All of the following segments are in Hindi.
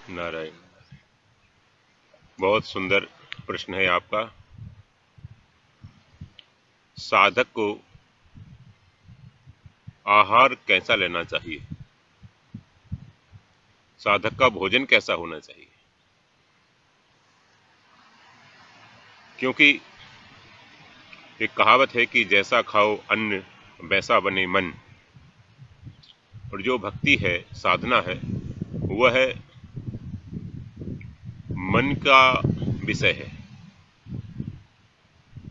नारायण। बहुत सुंदर प्रश्न है आपका। साधक को आहार कैसा लेना चाहिए, साधक का भोजन कैसा होना चाहिए? क्योंकि एक कहावत है कि जैसा खाओ अन्न वैसा बने मन, और जो भक्ति है, साधना है, वह मन का विषय है,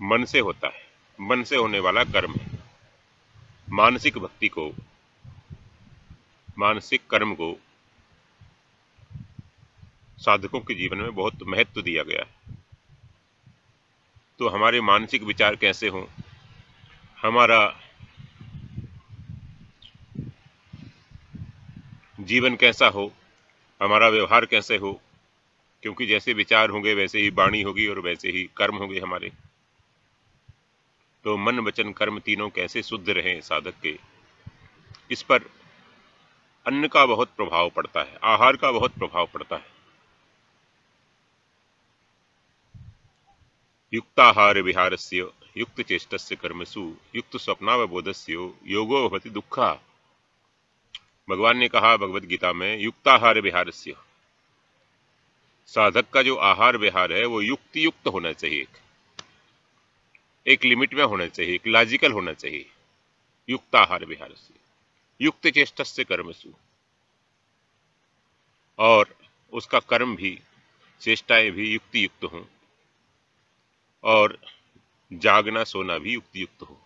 मन से होता है, मन से होने वाला कर्म है। मानसिक भक्ति को, मानसिक कर्म को साधकों के जीवन में बहुत महत्व दिया गया है। तो हमारे मानसिक विचार कैसे हों, हमारा जीवन कैसा हो, हमारा व्यवहार कैसे हो, क्योंकि जैसे विचार होंगे वैसे ही वाणी होगी और वैसे ही कर्म होंगे हमारे। तो मन वचन कर्म तीनों कैसे शुद्ध रहें साधक के, इस पर अन्न का बहुत प्रभाव पड़ता है, आहार का बहुत प्रभाव पड़ता है। युक्ताहार विहारस्य युक्त चेष्टस्य कर्मसु युक्त स्वप्नावबोधस्य योगो भवति दुःखा। भगवान ने कहा भगवत गीता में, युक्ताहार विहारस्य, साधक का जो आहार विहार है वो युक्ति युक्त होना चाहिए, एक लिमिट में होना चाहिए, एक लॉजिकल होना चाहिए। युक्ताहार विहारस्य युक्त चेष्टस्य कर्मसु, और उसका कर्म भी, चेष्टाएं भी युक्ति युक्त हों, और जागना सोना भी युक्ति युक्त हो।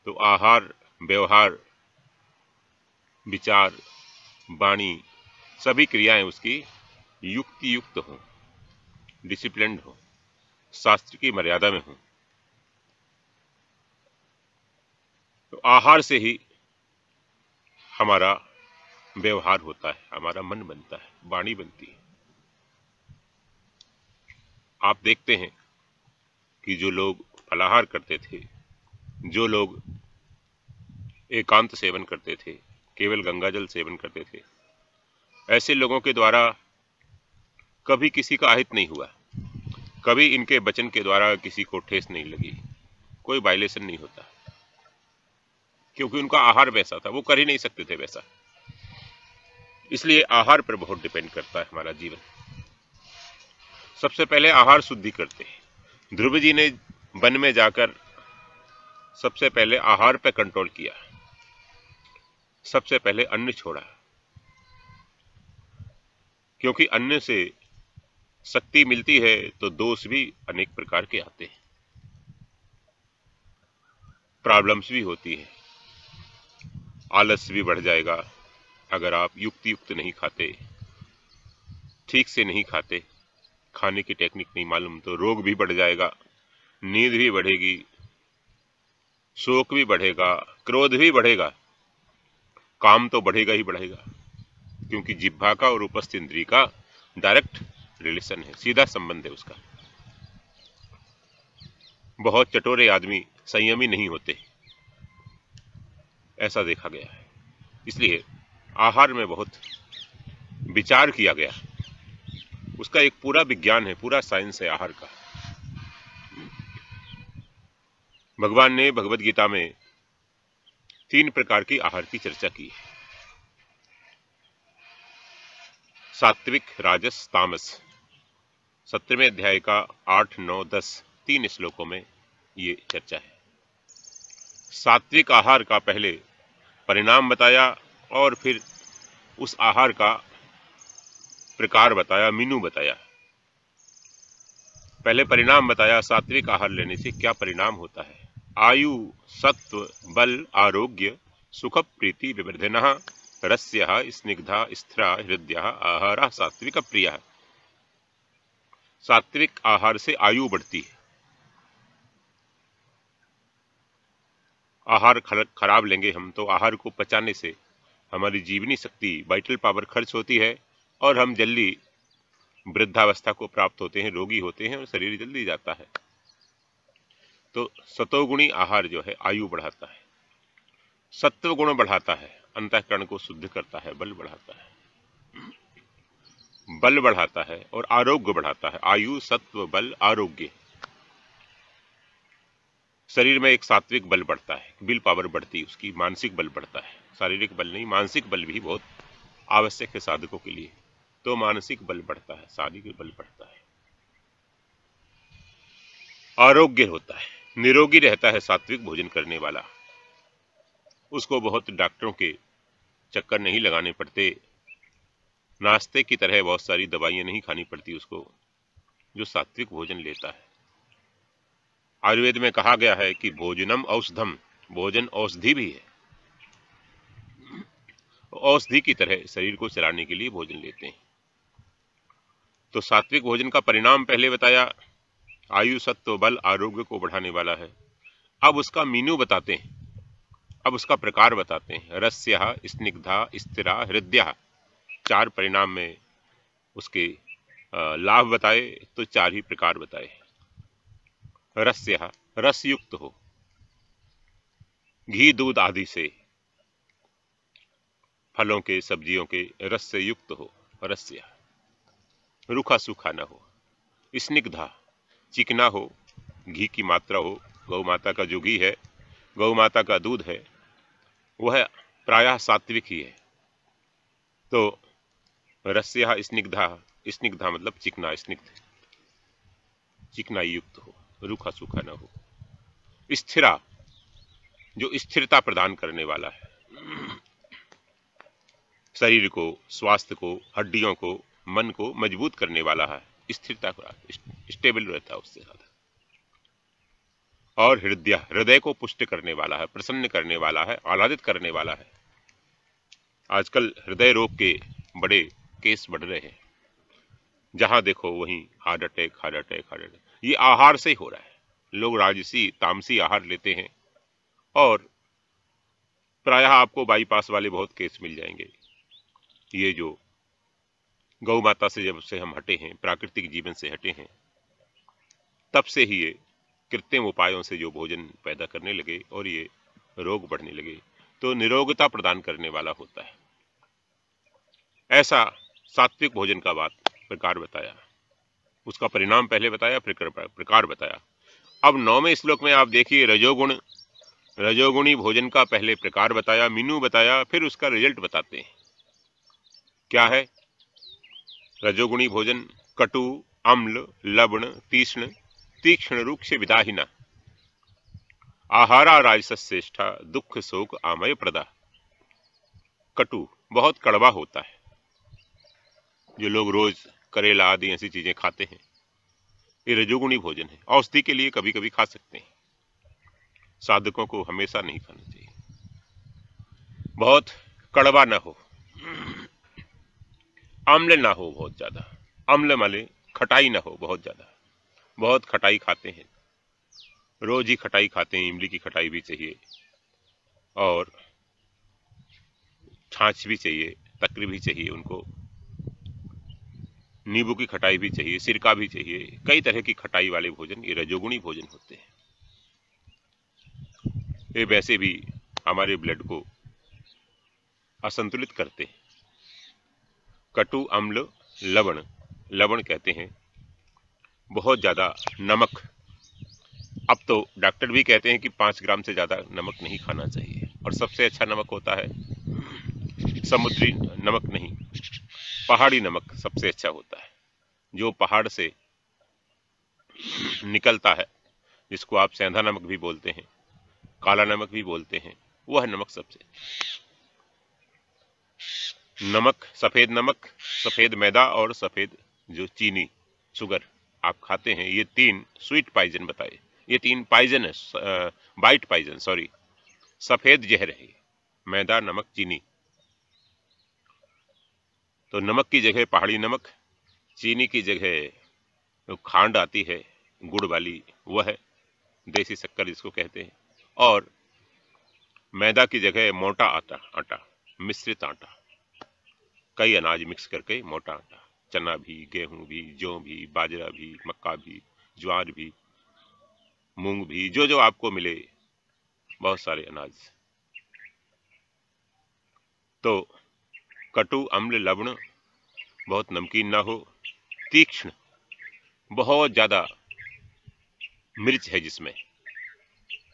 तो आहार, व्यवहार, विचार, वाणी, सभी क्रियाएं उसकी युक्ति युक्त हों, डिसिप्लिन्ड हो, शास्त्र की मर्यादा में हो। तो आहार से ही हमारा व्यवहार होता है, हमारा मन बनता है, वाणी बनती है। आप देखते हैं कि जो लोग फलाहार करते थे, जो लोग एकांत सेवन करते थे, केवल गंगाजल सेवन करते थे, ऐसे लोगों के द्वारा कभी किसी का अहित नहीं हुआ, कभी इनके वचन के द्वारा किसी को ठेस नहीं लगी, कोई वायलेशन नहीं होता, क्योंकि उनका आहार वैसा था, वो कर ही नहीं सकते थे वैसा। इसलिए आहार पर बहुत डिपेंड करता है हमारा जीवन। सबसे पहले आहार शुद्धि करते हैं। ध्रुव जी ने वन में जाकर सबसे पहले आहार पर कंट्रोल किया, सबसे पहले अन्न छोड़ा, क्योंकि अन्न से शक्ति मिलती है तो दोष भी अनेक प्रकार के आते हैं, प्रॉब्लम्स भी होती है, आलस भी बढ़ जाएगा अगर आप युक्ति युक्त नहीं खाते, ठीक से नहीं खाते, खाने की टेक्निक नहीं मालूम, तो रोग भी बढ़ जाएगा, नींद भी बढ़ेगी, शोक भी बढ़ेगा, क्रोध भी बढ़ेगा, काम तो बढ़ेगा ही बढ़ेगा, क्योंकि जिह्वा का और उपस्थ इंद्रिय का डायरेक्ट रिलेशन है, सीधा संबंध है उसका। बहुत चटोरे आदमी संयमी नहीं होते, ऐसा देखा गया है। इसलिए आहार में बहुत विचार किया गया, उसका एक पूरा विज्ञान है, पूरा साइंस है आहार का। भगवान ने भगवत गीता में 3 प्रकार की आहार की चर्चा की है, सात्विक, राजस, तामस। 17वें अध्याय का 8, 9, 10 3 श्लोकों में ये चर्चा है। सात्विक आहार का पहले परिणाम बताया और फिर उस आहार का प्रकार बताया, मीनू बताया। पहले परिणाम बताया, सात्विक आहार लेने से क्या परिणाम होता है। आयु, सत्व, बल, आरोग्य, सुख, प्रीति, विवर्धनः, रस्यः, स्निग्धा, स्थिरा, हृदयः, आहारः सात्विक प्रियः। सात्विक आहार से आयु बढ़ती है। आहार खराब लेंगे हम तो आहार को पचाने से हमारी जीवनी शक्ति, वाइटल पावर खर्च होती है और हम जल्दी वृद्धावस्था को प्राप्त होते हैं, रोगी होते हैं और शरीर जल्दी जाता है। तो सतोगुणी आहार जो है आयु बढ़ाता है, सत्व गुण बढ़ाता है, अंतःकरण को शुद्ध करता है, बल बढ़ाता है। बल बढ़ाता है और आरोग्य बढ़ाता है। आयु, सत्व, बल, आरोग्य। शरीर में एक सात्विक बल बढ़ता है, विल पावर बढ़ती है उसकी, मानसिक बल बढ़ता है। शारीरिक बल नहीं, मानसिक बल भी बहुत आवश्यक है साधकों के लिए। तो मानसिक बल बढ़ता है, शारीरिक बल बढ़ता है, आरोग्य होता है, निरोगी रहता है। सात्विक भोजन करने वाला, उसको बहुत डॉक्टरों के चक्कर नहीं लगाने पड़ते, नाश्ते की तरह बहुत सारी दवाइयां नहीं खानी पड़ती उसको, जो सात्विक भोजन लेता है। आयुर्वेद में कहा गया है कि भोजनम औषधम, भोजन औषधि भी है। औषधि की तरह शरीर को चलाने के लिए भोजन लेते हैं। तो सात्विक भोजन का परिणाम पहले बताया, आयु, सत्व, बल, आरोग्य को बढ़ाने वाला है। अब उसका मीनू बताते हैं, अब उसका प्रकार बताते हैं। रस्यः, स्निग्धा, स्थिरा, हृदयः, चार परिणाम में उसके लाभ बताए तो चार ही प्रकार बताए। रस्यः, रस युक्त हो, घी दूध आदि से, फलों के सब्जियों के रस से युक्त हो, रस्य। रूखा सूखा न हो। स्निग्धा, चिकना हो, घी की मात्रा हो। गौ माता का जो घी है, गौ माता का दूध है, वह प्रायः सात्विक ही है। तो रस्या स्निग्धा, स्निग्धा मतलब चिकना, स्निग्ध, चिकनाई युक्त हो, रूखा सूखा न हो। स्थिरा, जो स्थिरता प्रदान करने वाला है, शरीर को, स्वास्थ्य को, हड्डियों को, मन को मजबूत करने वाला है। स्थिरता का स्टेबल रहता है उससे ज्यादा। और हृदय, हृदय को पुष्ट करने वाला है, प्रसन्न करने वाला है, आह्लादित करने वाला है। आजकल हृदय रोग के बड़े केस बढ़ रहे हैं, जहां देखो वहीं heart attack, heart attack, heart attack. ये आहार से ही हो रहा है। लोग राजसी तामसी आहार लेते हैं और प्रायः आपको बाईपास वाले बहुत केस मिल जाएंगे। ये जो गौ माता से जब से हम हटे हैं, प्राकृतिक जीवन से हटे हैं, तब से ही ये कृत्रिम उपायों से जो भोजन पैदा करने लगे और ये रोग बढ़ने लगे। तो निरोगता प्रदान करने वाला होता है। ऐसा सात्विक भोजन का बात प्रकार बताया, उसका परिणाम पहले बताया, फिर प्रकार बताया। अब 9वें श्लोक में आप देखिए, रजोगुण, रजोगुणी भोजन का पहले प्रकार बताया, मीनू बताया, फिर उसका रिजल्ट बताते हैं। क्या है रजोगुणी भोजन? कटु, अम्ल, लवण, तीक्ष्ण, तीक्ष्ण रूक्ष विदाहिना, आहारा राजसश्रेष्ठा, दुख शोक आमय प्रदा। कटु, बहुत कड़वा होता है। जो लोग रोज करेला आदि ऐसी चीजें खाते हैं, ये रजोगुणी भोजन है। औषधि के लिए कभी कभी खा सकते हैं, साधकों को हमेशा नहीं खाना चाहिए। बहुत कड़वा ना हो, अम्ल ना हो बहुत ज्यादा, अम्ल माने खटाई ना हो बहुत ज्यादा। बहुत खटाई खाते हैं, रोज ही खटाई खाते हैं, इमली की खटाई भी चाहिए और छाछ भी चाहिए, तकरी भी चाहिए उनको, नींबू की खटाई भी चाहिए, सिरका भी चाहिए, कई तरह की खटाई वाले भोजन ये रजोगुणी भोजन होते हैं। ये वैसे भी हमारे ब्लड को असंतुलित करते हैं। कटु, अम्ल, लवण, लवण कहते हैं बहुत ज्यादा नमक। अब तो डॉक्टर भी कहते हैं कि 5 ग्राम से ज्यादा नमक नहीं खाना चाहिए। और सबसे अच्छा नमक होता है समुद्री नमक नहीं, पहाड़ी नमक सबसे अच्छा होता है, जो पहाड़ से निकलता है, जिसको आप सेंधा नमक भी बोलते हैं, काला नमक भी बोलते हैं, वह नमक सबसे। नमक, सफेद नमक, सफेद मैदा और सफेद जो चीनी, शुगर आप खाते हैं, ये 3 स्वीट पॉइजन बताए। ये 3 पॉइजन है, वाइट पॉइजन, सॉरी, सफेद जहर है, मैदा, नमक, चीनी। तो नमक की जगह पहाड़ी नमक, चीनी की जगह खांड आती है गुड़ वाली, वह है देसी शक्कर जिसको कहते हैं, और मैदा की जगह मोटा आटा, आटा, मिश्रित आटा, कई अनाज मिक्स करके मोटा आटा, चना भी, गेहूं भी, जौ भी, बाजरा भी, मक्का भी, ज्वार भी, मूंग भी, जो जो आपको मिले, बहुत सारे अनाज। तो कटु, अम्ल, लवण बहुत नमकीन ना हो, तीक्ष्ण, बहुत ज्यादा मिर्च है जिसमें,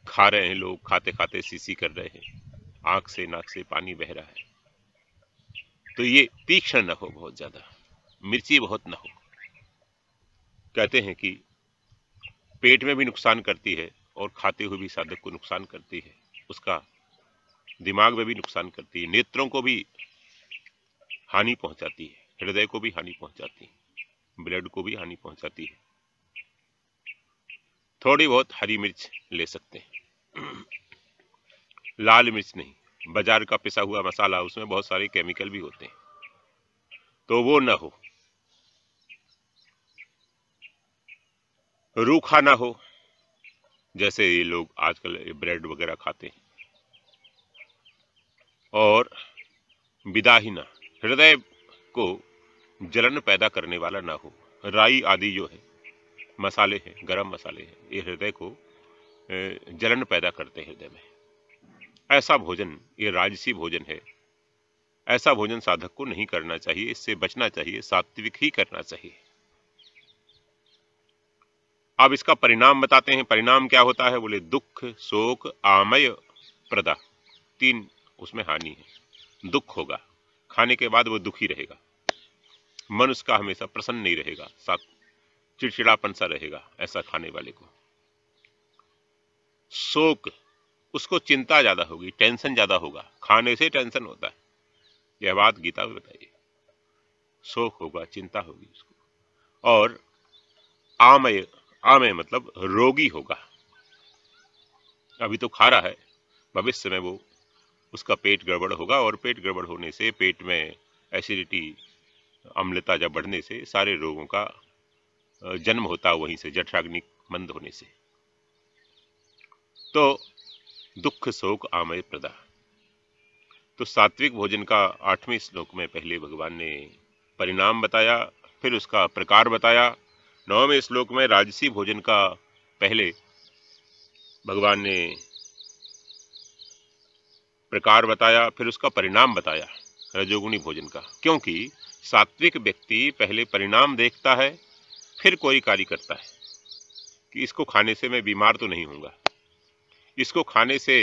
खा रहे हैं लोग, खाते खाते सीसी कर रहे हैं, आंख से नाक से पानी बह रहा है, तो ये तीक्ष्ण न हो, बहुत ज्यादा मिर्ची बहुत न हो। कहते हैं कि पेट में भी नुकसान करती है और खाते हुए भी साधक को नुकसान करती है, उसका दिमाग में भी नुकसान करती है, नेत्रों को भी हानि पहुंचाती है, हृदय को भी हानि पहुंचाती है, ब्लड को भी हानि पहुंचाती है। थोड़ी बहुत हरी मिर्च ले सकते हैं, लाल मिर्च नहीं। बाजार का पिसा हुआ मसाला, उसमें बहुत सारे केमिकल भी होते हैं, तो वो ना हो। रूखा ना हो, जैसे ये लोग आजकल ब्रेड वगैरह खाते हैं। और विदाहीना, हृदय को जलन पैदा करने वाला ना हो। राई आदि जो है मसाले हैं, गरम मसाले हैं, ये हृदय को जलन पैदा करते हैं हृदय में। ऐसा भोजन ये राजसी भोजन है, ऐसा भोजन साधक को नहीं करना चाहिए, इससे बचना चाहिए, सात्विक ही करना चाहिए। अब इसका परिणाम बताते हैं। परिणाम क्या होता है? बोले दुख, शोक, आमय, प्रदा, तीन उसमें हानि है। दुख होगा, खाने के बाद वो दुखी रहेगा, मन उसका हमेशा प्रसन्न नहीं रहेगा, साथ चिड़चिड़ापन सा रहेगा ऐसा खाने वाले को। शोक, उसको चिंता ज्यादा होगी, टेंशन ज्यादा होगा, खाने से टेंशन होता है, यह बात गीता में बताइए। शोक होगा, चिंता होगी उसको। और आमय, आमय मतलब रोगी होगा, अभी तो खा रहा है, भविष्य में वो उसका पेट गड़बड़ होगा, और पेट गड़बड़ होने से पेट में एसिडिटी, अम्लता जब बढ़ने से सारे रोगों का जन्म होता, वहीं से जठराग्नि मंद होने से। तो दुख, शोक, आमय, प्रदा। तो सात्विक भोजन का 8वें श्लोक में पहले भगवान ने परिणाम बताया, फिर उसका प्रकार बताया। 9वें श्लोक में राजसी भोजन का पहले भगवान ने प्रकार बताया, फिर उसका परिणाम बताया रजोगुणी भोजन का। क्योंकि सात्विक व्यक्ति पहले परिणाम देखता है, फिर कोई कार्य करता है कि इसको खाने से मैं बीमार तो नहीं होऊंगा, इसको खाने से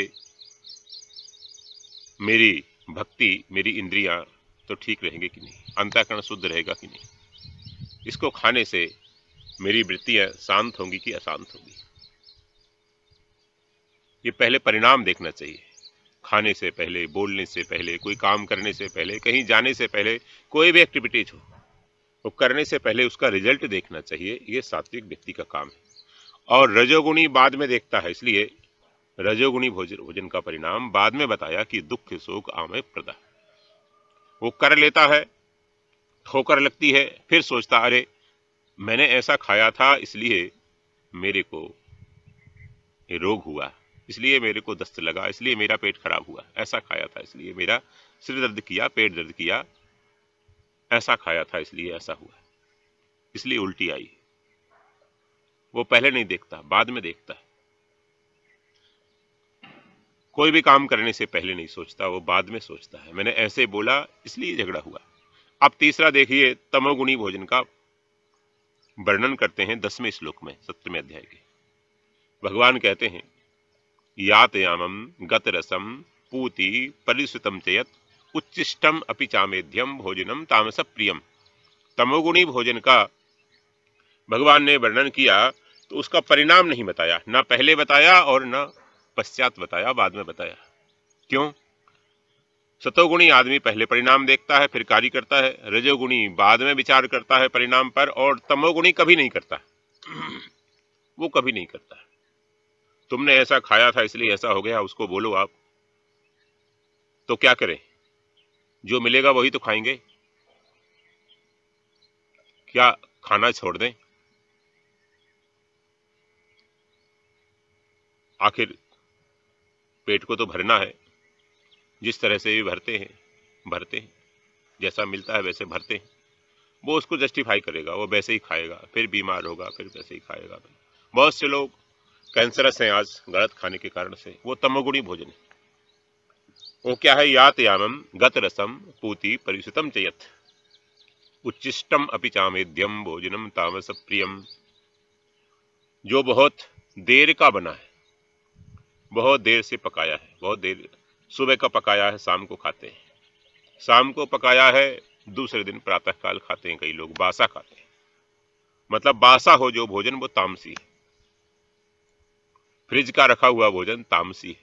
मेरी भक्ति, मेरी इंद्रियां तो ठीक रहेंगे कि नहीं, अंतःकरण शुद्ध रहेगा कि नहीं, इसको खाने से मेरी वृत्तियां शांत होंगी कि अशांत होंगी। ये पहले परिणाम देखना चाहिए। खाने से पहले, बोलने से पहले, कोई काम करने से पहले, कहीं जाने से पहले, कोई भी एक्टिविटीज हो वो करने से पहले उसका रिजल्ट देखना चाहिए। ये सात्विक व्यक्ति का काम है। और रजोगुणी बाद में देखता है, इसलिए रजोगुणी भोजन का परिणाम बाद में बताया कि दुख, शोक, आमय, प्रदा। वो कर लेता है, ठोकर लगती है, फिर सोचता अरे मैंने ऐसा खाया था इसलिए मेरे को ये रोग हुआ, इसलिए मेरे को दस्त लगा, इसलिए मेरा पेट खराब हुआ, ऐसा खाया था इसलिए मेरा सिर दर्द किया, पेट दर्द किया, ऐसा खाया था इसलिए ऐसा हुआ, इसलिए उल्टी आई। वो पहले नहीं देखता, बाद में देखता है। कोई भी काम करने से पहले नहीं सोचता, वो बाद में सोचता है, मैंने ऐसे बोला इसलिए झगड़ा हुआ। अब तीसरा देखिए, तमोगुणी भोजन का वर्णन करते हैं 10वें श्लोक में, 7वें अध्याय के। भगवान कहते हैं यातयामम गतरसम पूति परिश्रुतम चयत उच्चिष्टम अपि चामेध्यम भोजनम तामस प्रियम। तमोगुणी भोजन का भगवान ने वर्णन किया तो उसका परिणाम नहीं बताया, ना पहले बताया और ना पश्चात बताया, बाद में बताया। क्यों? सतोगुणी आदमी पहले परिणाम देखता है, फिर कार्य करता है, रजोगुणी बाद में विचार करता है परिणाम पर, और तमोगुणी कभी नहीं करता, वो कभी नहीं करता। तुमने ऐसा खाया था इसलिए ऐसा हो गया, उसको बोलो आप, तो क्या करें? जो मिलेगा वही तो खाएंगे, क्या खाना छोड़ दें? आखिर पेट को तो भरना है, जिस तरह से भी भरते हैं, जैसा मिलता है वैसे भरते हैं। वो उसको जस्टिफाई करेगा, वो वैसे ही खाएगा, फिर बीमार होगा, फिर वैसे ही खाएगा। बहुत से लोग कैंसरस हैं आज गलत खाने के कारण से, वो तमोगुणी भोजन है। वो क्या है? यात यामम गत रसम पूति परिश्रुतम चयत, उच्चिष्टम अपि चामेद्यम भोजनम तामस प्रियम। जो बहुत देर का बना है, बहुत देर से पकाया है, बहुत देर, सुबह का पकाया है शाम को खाते हैं, शाम को पकाया है दूसरे दिन प्रातः काल खाते हैं, कई लोग बासा खाते हैं। मतलब बासा हो जो भोजन वो तामसी है। फ्रिज का रखा हुआ भोजन तामसी है,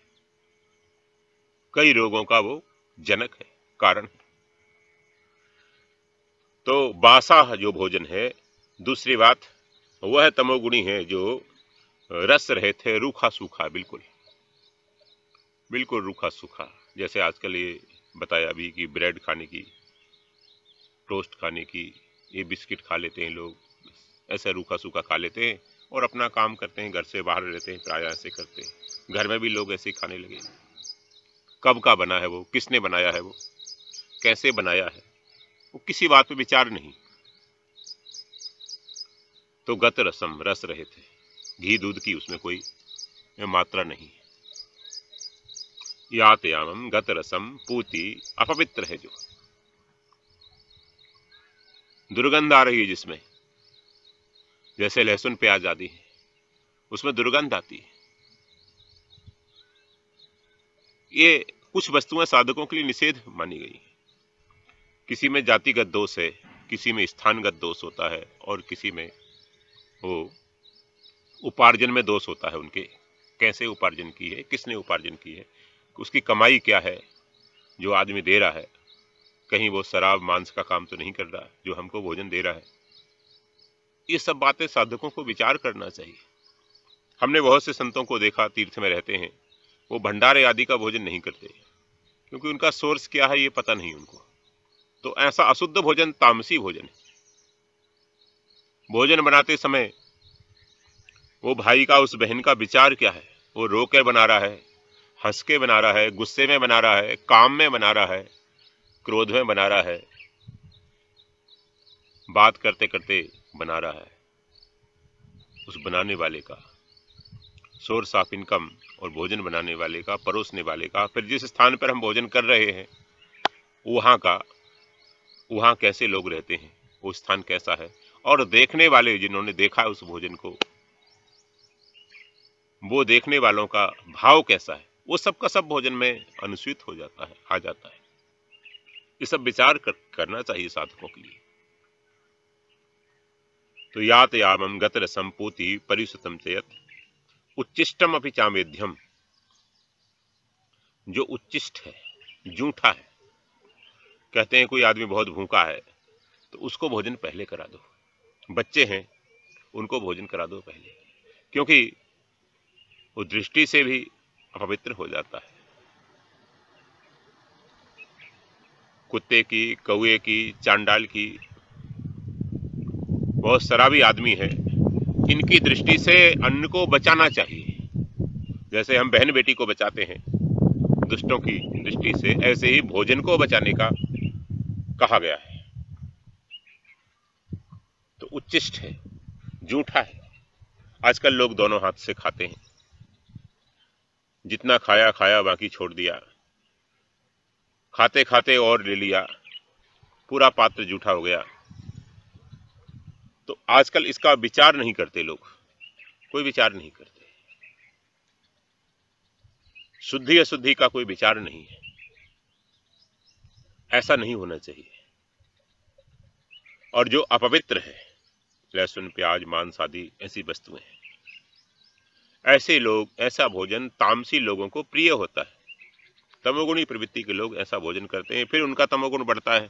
कई रोगों का वो जनक है, कारण है। तो बासा जो भोजन है, दूसरी बात वह तमोगुणी है जो रस रहित है, रूखा सूखा, बिल्कुल बिल्कुल रूखा सूखा। जैसे आजकल ये बताया अभी कि ब्रेड खाने की, टोस्ट खाने की, ये बिस्किट खा लेते हैं लोग, ऐसा रूखा सूखा खा लेते हैं और अपना काम करते हैं, घर से बाहर रहते हैं, प्राय ऐसे करते हैं। घर में भी लोग ऐसे खाने लगे। कब का बना है वो, किसने बनाया है वो, कैसे बनाया है, वो किसी बात पे विचार नहीं। तो गत रसम, रस रहित है, घी दूध की उसमें कोई मात्रा नहीं है। यात यामम गत रसम पूति, अपवित्र है, जो दुर्गंध आ रही है जिसमें, जैसे लहसुन प्याज आदि है, उसमें दुर्गंध आती है। ये कुछ वस्तुएं साधकों के लिए निषेध मानी गई। किसी में जातिगत दोष है, किसी में स्थानगत दोष होता है, और किसी में वो उपार्जन में दोष होता है उनके, कैसे उपार्जन की है, किसने उपार्जन की है, उसकी कमाई क्या है जो आदमी दे रहा है, कहीं वो शराब मांस का काम तो नहीं कर रहा जो हमको भोजन दे रहा है। ये सब बातें साधकों को विचार करना चाहिए। हमने बहुत से संतों को देखा, तीर्थ में रहते हैं, वो भंडारे आदि का भोजन नहीं करते, क्योंकि उनका सोर्स क्या है ये पता नहीं उनको। तो ऐसा अशुद्ध भोजन तामसी भोजन है। भोजन बनाते समय वो भाई का, उस बहन का विचार क्या है, वो रो के बना रहा है, हंस के बना रहा है, गुस्से में बना रहा है, काम में बना रहा है, क्रोध में बना रहा है, बात करते करते बना रहा है। उस बनाने वाले का सोर्स ऑफ इनकम, और भोजन बनाने वाले का, परोसने वाले का, फिर जिस स्थान पर हम भोजन कर रहे हैं वहां का, वहां कैसे लोग रहते हैं, वो स्थान कैसा है, और देखने वाले जिन्होंने देखा उस भोजन को, वो देखने वालों का भाव कैसा है, वो सब का सब भोजन में अनुसूचित हो जाता है, आ जाता है। ये सब विचार करना चाहिए साधकों के लिए। तो यात यामम गत रसम पूति परिसुतम चयत उच्चिष्टम अपि चामेध्यम। जो उच्चिष्ट है, जूठा है, कहते हैं कोई आदमी बहुत भूखा है तो उसको भोजन पहले करा दो। बच्चे हैं उनको भोजन करा दो पहले, क्योंकि वो दृष्टि से भी अपवित्र हो जाता है। कुत्ते की, कौए की, चांडाल की, बहुत शराबी आदमी है, इनकी दृष्टि से अन्न को बचाना चाहिए। जैसे हम बहन बेटी को बचाते हैं दुष्टों की दृष्टि से, ऐसे ही भोजन को बचाने का कहा गया है। तो उच्चिष्ट है, जूठा है। आजकल लोग दोनों हाथ से खाते हैं, जितना खाया खाया बाकी छोड़ दिया, खाते खाते और ले लिया, पूरा पात्र जूठा हो गया। तो आजकल इसका विचार नहीं करते लोग, कोई विचार नहीं करते, शुद्धि अशुद्धि का कोई विचार नहीं है। ऐसा नहीं होना चाहिए। और जो अपवित्र है, लहसुन प्याज मांस आदि ऐसी वस्तुएं, ऐसे लोग, ऐसा भोजन तामसी लोगों को प्रिय होता है। तमोगुणी प्रवृत्ति के लोग ऐसा भोजन करते हैं, फिर उनका तमोगुण बढ़ता है,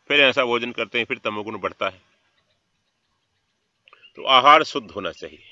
फिर ऐसा भोजन करते हैं, फिर तमोगुण बढ़ता है। तो आहार शुद्ध होना चाहिए।